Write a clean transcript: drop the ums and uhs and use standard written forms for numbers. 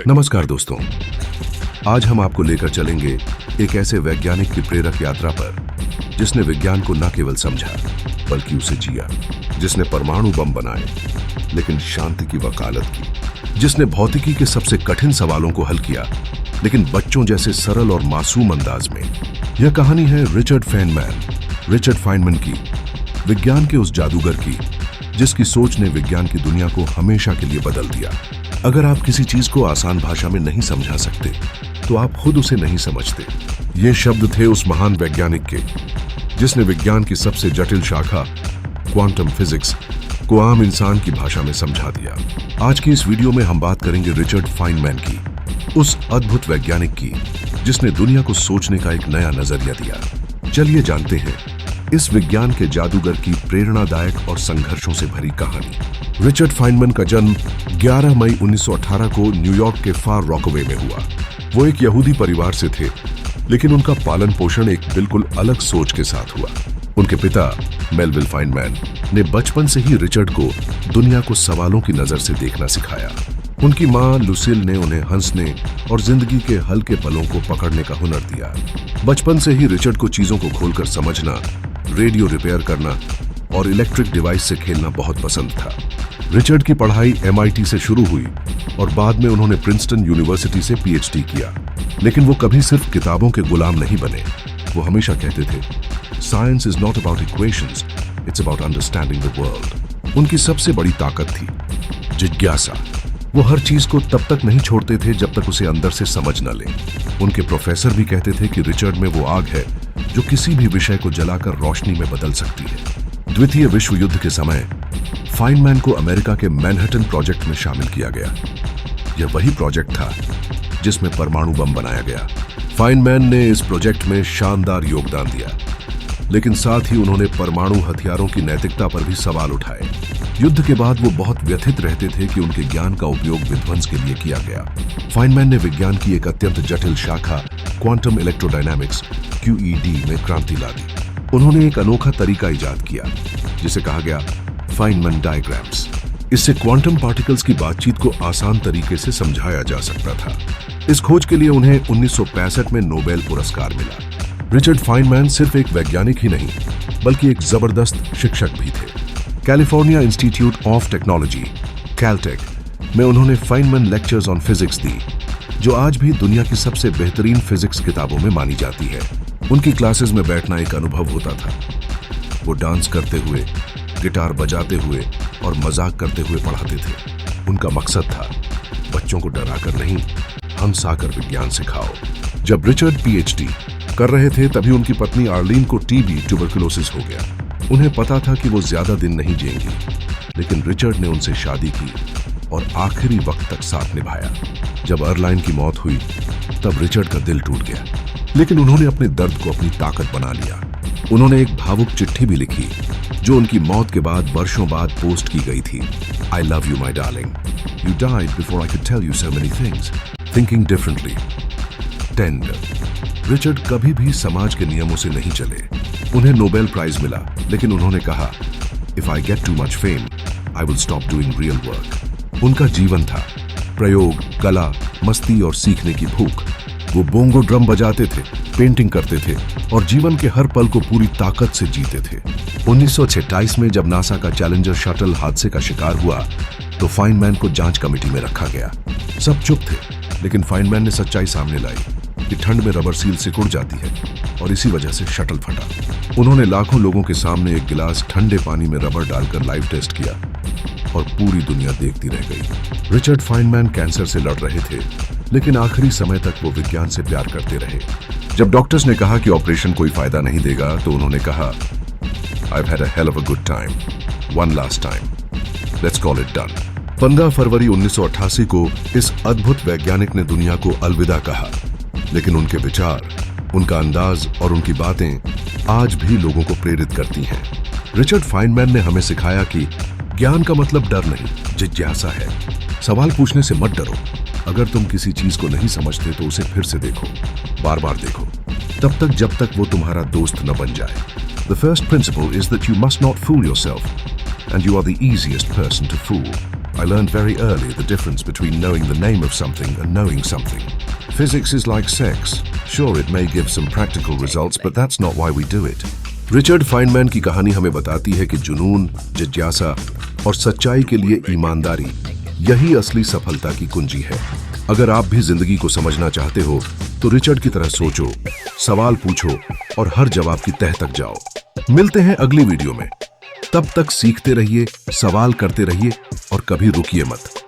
नमस्कार दोस्तों, आज हम आपको लेकर चलेंगे एक ऐसे वैज्ञानिक की प्रेरक यात्रा पर जिसने विज्ञान को न केवल समझा बल्कि उसे जिया, जिसने परमाणु बम बनाए लेकिन शांति की वकालत की, जिसने भौतिकी के सबसे कठिन सवालों को हल किया लेकिन बच्चों जैसे सरल और मासूम अंदाज में। यह कहानी है रिचर्ड फाइनमैन की, विज्ञान के उस जादूगर की जिसकी सोच ने विज्ञान की दुनिया को हमेशा के लिए बदल दिया। अगर आप किसी चीज को आसान भाषा में नहीं समझा सकते तो आप खुद उसे नहीं समझते। ये शब्द थे उस महान वैज्ञानिक के जिसने विज्ञान की सबसे जटिल शाखा क्वांटम फिजिक्स को आम इंसान की भाषा में समझा दिया। आज की इस वीडियो में हम बात करेंगे रिचर्ड फाइनमैन की, उस अद्भुत वैज्ञानिक की जिसने दुनिया को सोचने का एक नया नजरिया दिया। चलिए जानते हैं इस विज्ञान के जादूगर की प्रेरणादायक और संघर्षों से भरी कहानी। रिचर्ड फाइनमैन का जन्म 11 मई 1918 को न्यूयॉर्क के फार रॉकवे में हुआ। वो एक यहूदी परिवार से थे, लेकिन उनका पालन पोषण एक बिल्कुल अलग सोच के साथ हुआ। उनके पिता मेलविल फाइनमैन ने बचपन से ही रिचर्ड को दुनिया को सवालों की नजर से देखना सिखाया। उनकी मां लुसिल ने उन्हें हंसने और जिंदगी के हल्के पलों को पकड़ने का हुनर दिया। बचपन से ही रिचर्ड को चीजों को खोलकर समझना, रेडियो रिपेयर करना और इलेक्ट्रिक डिवाइस से खेलना बहुत पसंद था। रिचर्ड की पढ़ाई MIT से शुरू हुई और बाद में उन्होंने प्रिंसटन यूनिवर्सिटी से PhD किया। लेकिन वो कभी सिर्फ किताबों के गुलाम नहीं बने। वो हमेशा कहते थे, science is not about equations, it's about understanding the world. उनकी सबसे बड़ी ताकत थी जिज्ञासा। वो हर चीज को तब तक नहीं छोड़ते थे जब तक उसे अंदर से समझ न ले। उनके प्रोफेसर भी कहते थे कि रिचर्ड में वो आग है जो किसी भी विषय को जलाकर रोशनी में बदल सकती है। द्वितीय विश्व युद्ध के समय फाइनमैन को अमेरिका के मैनहट्टन प्रोजेक्ट में शामिल किया गया। यह वही प्रोजेक्ट था जिसमें परमाणु बम बनाया गया। फाइनमैन ने इस प्रोजेक्ट में शानदार योगदान दिया, लेकिन साथ ही उन्होंने परमाणु हथियारों की नैतिकता पर भी सवाल उठाए। युद्ध के बाद वो बहुत व्यथित रहते थे कि उनके ज्ञान का उपयोग विध्वंस के लिए किया गया। फाइनमैन ने विज्ञान की एक अत्यंत जटिल शाखा क्वांटम इलेक्ट्रोडायनामिक्स QED में क्रांति ला दी। उन्होंने एक अनोखा तरीका इजाद किया जिसे कहा गया फाइनमैन डायग्राम्स। इससे क्वांटम पार्टिकल्स की बातचीत को आसान तरीके से समझाया जा सकता था। इस खोज के लिए उन्हें 1965 में नोबेल पुरस्कार मिला। रिचर्ड फाइनमैन सिर्फ एक वैज्ञानिक ही नहीं बल्कि एक जबरदस्त शिक्षक भी थे। California institute of technology Caltech में उन्होंने फाइनमैन लेक्चर्स ऑन फिजिक्स दी, जो आज भी दुनिया की सबसे बेहतरीन फिजिक्स किताबों में मानी जाती है। उनकी क्लासेस में बैठना एक अनुभव होता था। वो डांस करते हुए, गिटार बजाते हुए और मजाक करते हुए पढ़ाते थे। उनका मकसद था बच्चों को डराकर नहीं, हंसाकर विज्ञान सिखाओ। जब रिचर्ड PhD कर रहे थे तभी उनकी पत्नी आर्लीन को ट्यूबरकुलोसिस हो गया। उन्हें पता था कि वो ज्यादा दिन नहीं जिएंगी, लेकिन रिचर्ड ने उनसे शादी की और आखिरी वक्त तक साथ निभाया। जब अर्लाइन की मौत हुई तब रिचर्ड का दिल टूट गया, लेकिन उन्होंने अपने दर्द को अपनी ताकत बना लिया। उन्होंने एक भावुक चिट्ठी भी लिखी जो उनकी मौत के बाद वर्षों बाद पोस्ट की गई थी। I love you, my darling. You died before I could tell you so many things. Thinking differently. Tender. Richard कभी भी समाज के नियमों से नहीं चले। उन्हें नोबेल प्राइज मिला, लेकिन उन्होंने कहा, If I get too much fame, I will stop doing real work. उनका जीवन था प्रयोग, कला, मस्ती और सीखने की भूख। वो बोंगो ड्रम बजाते थे, पेंटिंग करते थे और जीवन के हर पल को पूरी ताकत से जीते थे। 1926 में जब नासा का चैलेंजर शटल हादसे का शिकार हुआ तो फाइनमैन को जांच कमेटी में रखा गया। सब चुप थे, लेकिन फाइनमैन ने सच्चाई सामने लाई कि ठंड में रबर सील सिकुड़ जाती है और इसी वजह से शटल फटा। उन्होंने लाखों लोगों के सामने एक गिलास ठंडे पानी में रबर डालकर लाइव टेस्ट किया और पूरी दुनिया देखती रह गई। रिचर्ड फाइनमैन कैंसर से लड़ रहे थे, लेकिन आखिरी समय तक वो विज्ञान से प्यार करते रहे। जब डॉक्टर्स ने कहा कि ऑपरेशन कोई फायदा नहीं देगा तो उन्होंने कहा, I've had a hell of a good time. One last time. Let's call it done. 15 फरवरी 1988 को इस अद्भुत वैज्ञानिक ने दुनिया को अलविदा कहा, लेकिन उनके विचार, उनका अंदाज और उनकी बातें आज भी लोगों को प्रेरित करती हैं। रिचर्ड फाइनमैन ने हमें सिखाया कि ज्ञान का मतलब डर नहीं, जिज्ञासा है। सवाल पूछने से मत डरो। अगर तुम किसी चीज को नहीं समझते तो उसे फिर से देखो, बार बार देखो, तब तक जब तक वो तुम्हारा दोस्त न बन जाए। The first principle is that you must not fool yourself, and you are the easiest person to fool. I learned very early the difference between knowing the name of something and knowing something. Physics is like sex. Sure, it may give some practical results, but that's not why we do it. Richard Feynman की कहानी हमें बताती है कि जुनून, जिज्ञासा और सच्चाई के लिए ईमानदारी यही असली सफलता की कुंजी है। अगर आप भी जिंदगी को समझना चाहते हो तो रिचर्ड की तरह सोचो, सवाल पूछो और हर जवाब की तह तक जाओ। मिलते हैं अगली वीडियो में। तब तक सीखते रहिए, सवाल करते रहिए और कभी रुकिए मत।